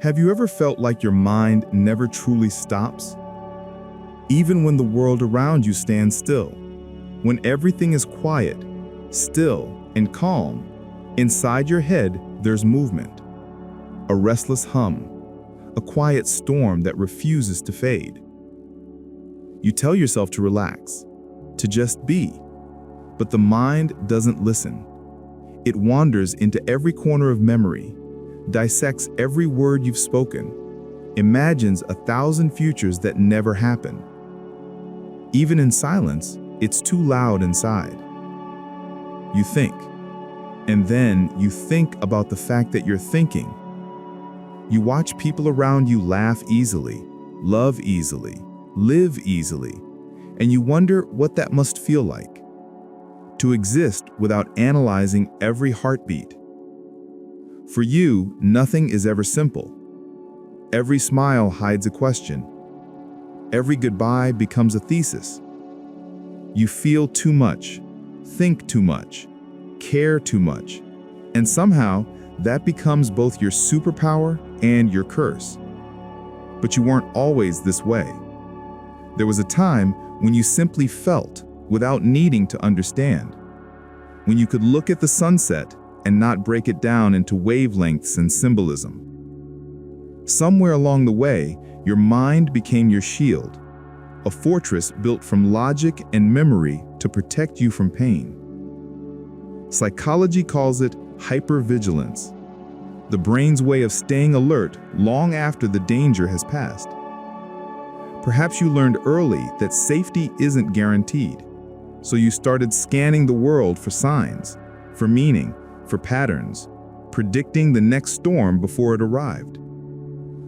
Have you ever felt like your mind never truly stops? Even when the world around you stands still, when everything is quiet, still, and calm, inside your head there's movement. A restless hum, a quiet storm that refuses to fade. You tell yourself to relax, to just be, but the mind doesn't listen. It wanders into every corner of memory, dissects every word you've spoken, imagines 1,000 futures that never happen. Even in silence, it's too loud inside. You think, and then you think about the fact that you're thinking. You watch people around you laugh easily, love easily, live easily, and you wonder what that must feel like. To exist without analyzing every heartbeat. For you, nothing is ever simple. Every smile hides a question. Every goodbye becomes a thesis. You feel too much, think too much, care too much, and somehow that becomes both your superpower and your curse. But you weren't always this way. There was a time when you simply felt without needing to understand. When you could look at the sunset and not break it down into wavelengths and symbolism. Somewhere along the way, your mind became your shield, a fortress built from logic and memory to protect you from pain. Psychology calls it hypervigilance, the brain's way of staying alert long after the danger has passed. Perhaps you learned early that safety isn't guaranteed, so you started scanning the world for signs, for meaning, for patterns, predicting the next storm before it arrived.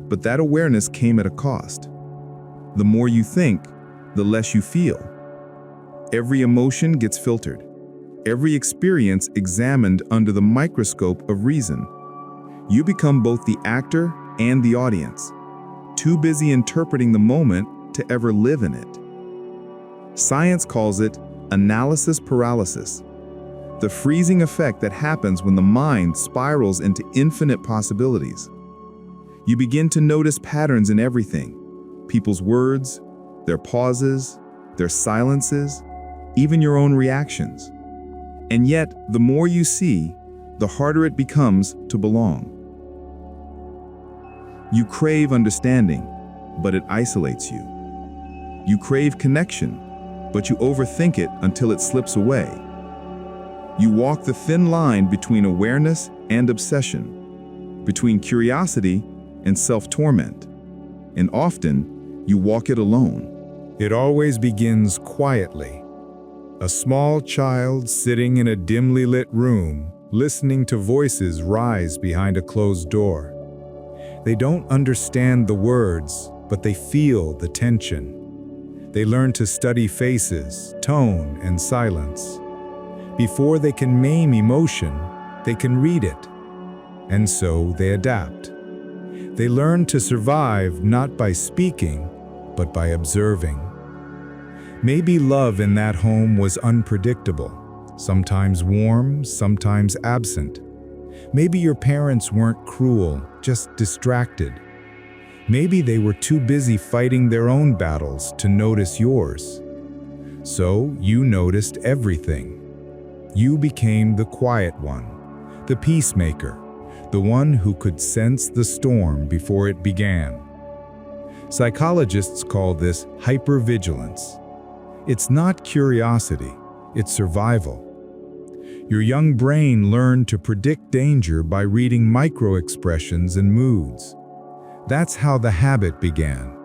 But that awareness came at a cost. The more you think, the less you feel. Every emotion gets filtered, every experience examined under the microscope of reason. You become both the actor and the audience, too busy interpreting the moment to ever live in it. Science calls it analysis paralysis, the freezing effect that happens when the mind spirals into infinite possibilities. You begin to notice patterns in everything, people's words, their pauses, their silences, even your own reactions. And yet, the more you see, the harder it becomes to belong. You crave understanding, but it isolates you. You crave connection, but you overthink it until it slips away. You walk the thin line between awareness and obsession, between curiosity and self-torment, and often you walk it alone. It always begins quietly. A small child sitting in a dimly lit room, listening to voices rise behind a closed door. They don't understand the words, but they feel the tension. They learn to study faces, tone, and silence. Before they can name emotion, they can read it. And so they adapt. They learn to survive not by speaking, but by observing. Maybe love in that home was unpredictable, sometimes warm, sometimes absent. Maybe your parents weren't cruel, just distracted. Maybe they were too busy fighting their own battles to notice yours. So you noticed everything. You became the quiet one, the peacemaker, the one who could sense the storm before it began. Psychologists call this hypervigilance. It's not curiosity, it's survival. Your young brain learned to predict danger by reading micro-expressions and moods. That's how the habit began,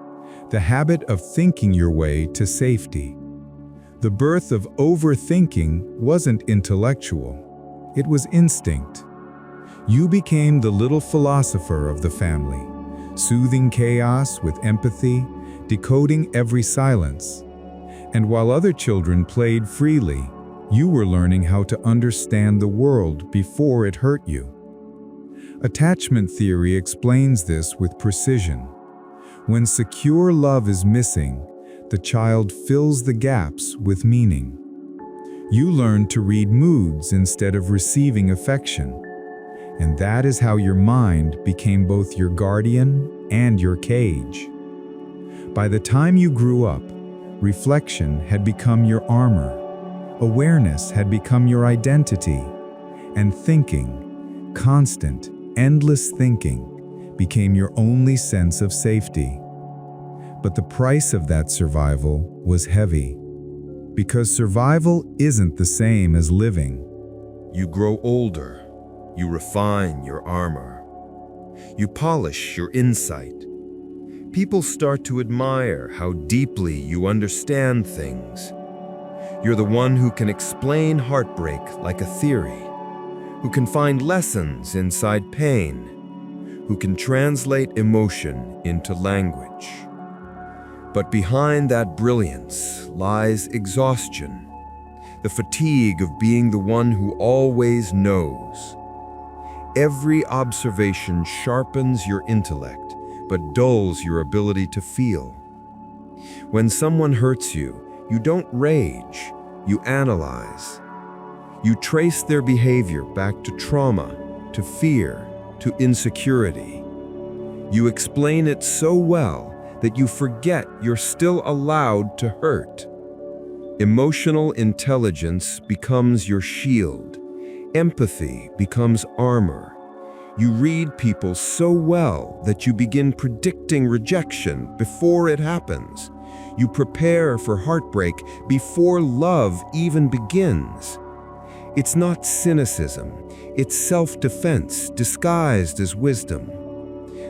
the habit of thinking your way to safety. The birth of overthinking wasn't intellectual, it was instinct. You became the little philosopher of the family, soothing chaos with empathy, decoding every silence. And while other children played freely, you were learning how to understand the world before it hurt you. Attachment theory explains this with precision. When secure love is missing, the child fills the gaps with meaning. You learn to read moods instead of receiving affection. And that is how your mind became both your guardian and your cage. By the time you grew up, reflection had become your armor, awareness had become your identity, and thinking, constant, endless thinking, became your only sense of safety. But the price of that survival was heavy, because survival isn't the same as living. You grow older, you refine your armor, you polish your insight. People start to admire how deeply you understand things. You're the one who can explain heartbreak like a theory, who can find lessons inside pain, who can translate emotion into language. But behind that brilliance lies exhaustion, the fatigue of being the one who always knows. Every observation sharpens your intellect, but dulls your ability to feel. When someone hurts you, you don't rage, you analyze. You trace their behavior back to trauma, to fear, to insecurity. You explain it so well that you forget you're still allowed to hurt. Emotional intelligence becomes your shield. Empathy becomes armor. You read people so well that you begin predicting rejection before it happens. You prepare for heartbreak before love even begins. It's not cynicism, it's self-defense disguised as wisdom.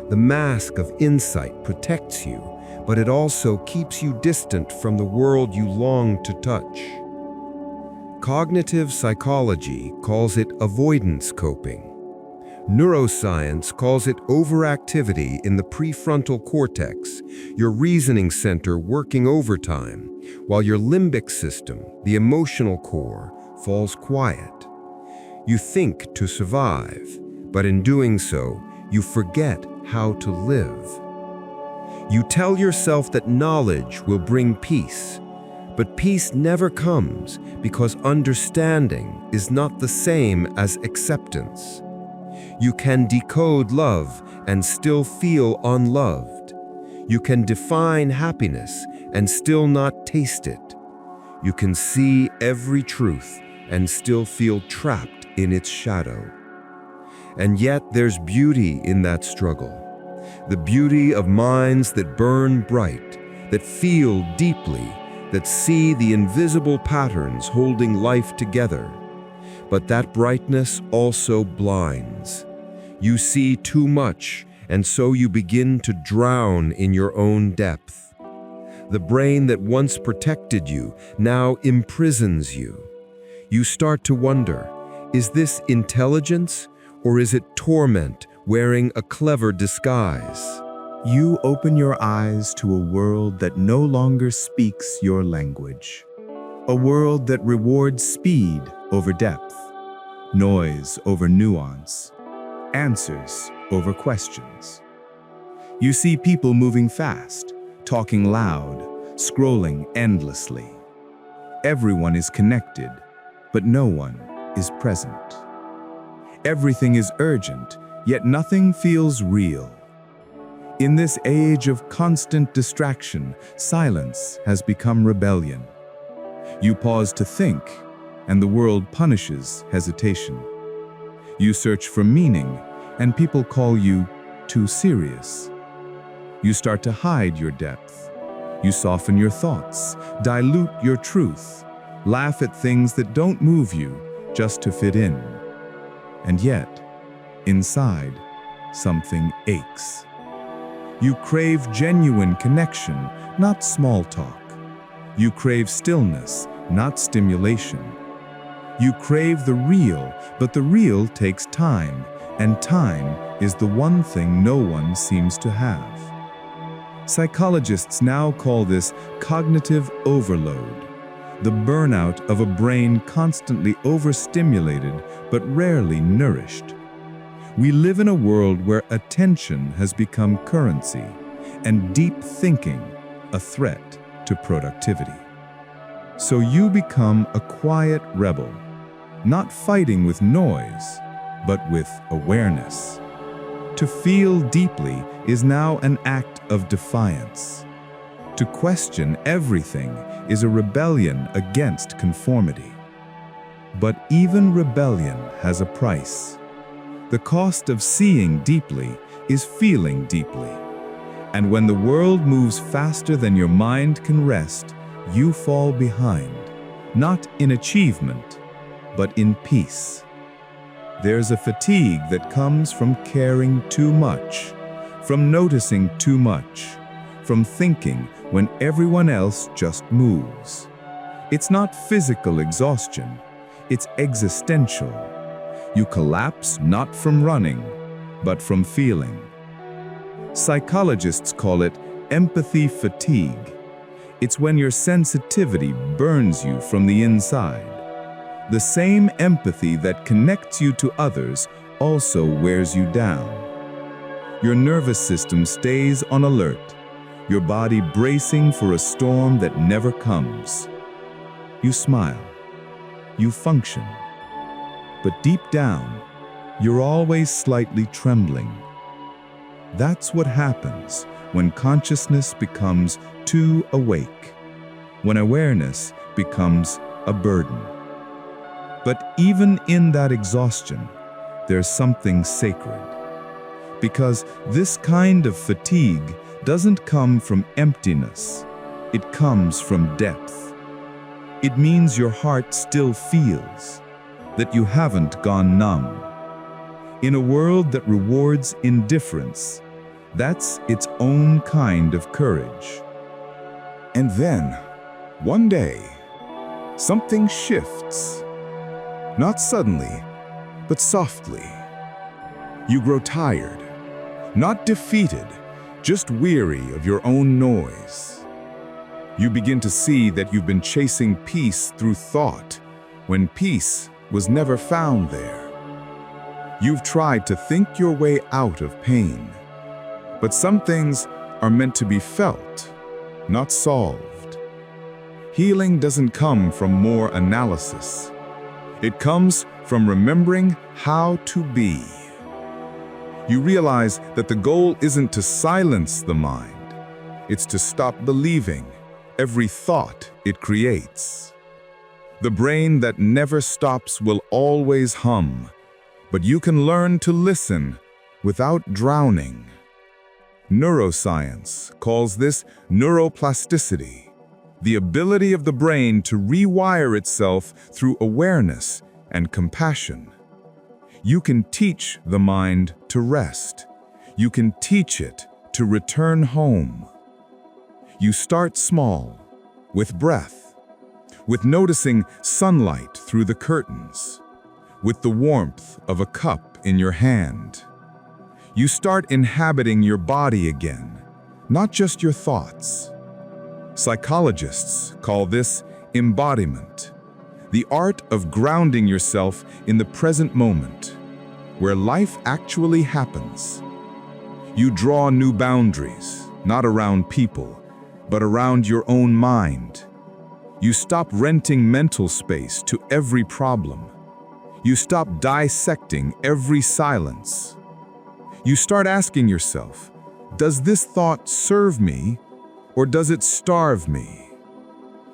The mask of insight protects you, but it also keeps you distant from the world you long to touch. Cognitive psychology calls it avoidance coping. Neuroscience calls it overactivity in the prefrontal cortex, your reasoning center working overtime, while your limbic system, the emotional core, falls quiet. You think to survive, but in doing so, you forget how to live. You tell yourself that knowledge will bring peace, but peace never comes because understanding is not the same as acceptance. You can decode love and still feel unloved. You can define happiness and still not taste it. You can see every truth and still feel trapped in its shadow. And yet there's beauty in that struggle. The beauty of minds that burn bright, that feel deeply, that see the invisible patterns holding life together. But that brightness also blinds. You see too much, and so you begin to drown in your own depth. The brain that once protected you now imprisons you. You start to wonder, is this intelligence or is it torment wearing a clever disguise? You open your eyes to a world that no longer speaks your language. A world that rewards speed over depth, noise over nuance, answers over questions. You see people moving fast, talking loud, scrolling endlessly. Everyone is connected, but no one is present. Everything is urgent, yet nothing feels real. In this age of constant distraction, silence has become rebellion. You pause to think, and the world punishes hesitation. You search for meaning, and people call you too serious. You start to hide your depth. You soften your thoughts, dilute your truth, laugh at things that don't move you just to fit in. And yet, inside, something aches. You crave genuine connection, not small talk. You crave stillness, not stimulation. You crave the real, but the real takes time, and time is the one thing no one seems to have. Psychologists now call this cognitive overload, the burnout of a brain constantly overstimulated but rarely nourished. We live in a world where attention has become currency, and deep thinking a threat to productivity. So you become a quiet rebel, not fighting with noise, but with awareness. To feel deeply is now an act of defiance. To question everything is a rebellion against conformity. But even rebellion has a price. The cost of seeing deeply is feeling deeply. And when the world moves faster than your mind can rest, you fall behind, not in achievement, but in peace. There's a fatigue that comes from caring too much, from noticing too much, from thinking when everyone else just moves. It's not physical exhaustion, it's existential. You collapse not from running, but from feeling. Psychologists call it empathy fatigue. It's when your sensitivity burns you from the inside. The same empathy that connects you to others also wears you down. Your nervous system stays on alert, your body bracing for a storm that never comes. You smile, you function, but deep down, you're always slightly trembling. That's what happens when consciousness becomes too awake, when awareness becomes a burden. But even in that exhaustion, there's something sacred. Because this kind of fatigue doesn't come from emptiness, it comes from depth. It means your heart still feels, that you haven't gone numb. In a world that rewards indifference, that's its own kind of courage. And then, one day, something shifts. Not suddenly, but softly. You grow tired, not defeated, just weary of your own noise. You begin to see that you've been chasing peace through thought, when peace was never found there. You've tried to think your way out of pain, but some things are meant to be felt, not solved. Healing doesn't come from more analysis. It comes from remembering how to be. You realize that the goal isn't to silence the mind, it's to stop believing every thought it creates. The brain that never stops will always hum, but you can learn to listen without drowning. Neuroscience calls this neuroplasticity, the ability of the brain to rewire itself through awareness and compassion. You can teach the mind to rest. You can teach it to return home. You start small, with breath, with noticing sunlight through the curtains, with the warmth of a cup in your hand. You start inhabiting your body again, not just your thoughts. Psychologists call this embodiment, the art of grounding yourself in the present moment, where life actually happens. You draw new boundaries, not around people, but around your own mind. You stop renting mental space to every problem. You stop dissecting every silence. You start asking yourself, does this thought serve me, or does it starve me?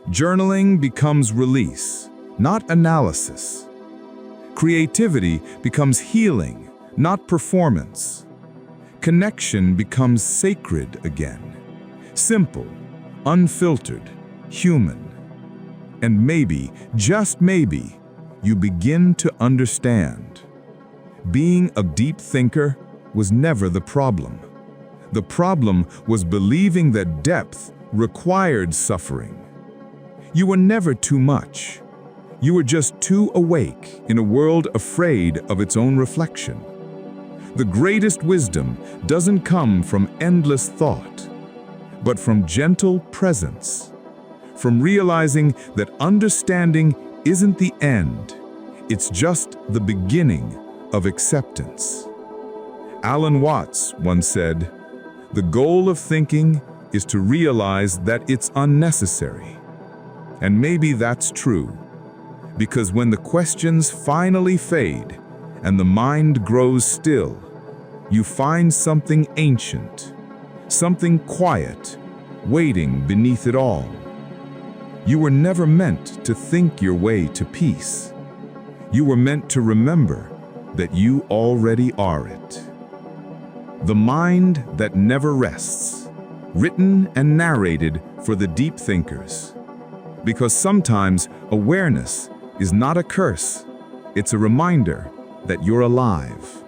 Journaling becomes release, not analysis. Creativity becomes healing, not performance. Connection becomes sacred again. Simple, unfiltered, human. And maybe, just maybe, you begin to understand. Being a deep thinker was never the problem. The problem was believing that depth required suffering. You were never too much. You were just too awake in a world afraid of its own reflection. The greatest wisdom doesn't come from endless thought, but from gentle presence, from realizing that understanding isn't the end, it's just the beginning of acceptance. Alan Watts once said, "The goal of thinking is to realize that it's unnecessary." And maybe that's true, because when the questions finally fade and the mind grows still, you find something ancient, something quiet, waiting beneath it all. You were never meant to think your way to peace. You were meant to remember that you already are it. The Mind That Never Rests, written and narrated for the deep thinkers. Because sometimes awareness is not a curse, it's a reminder that you're alive.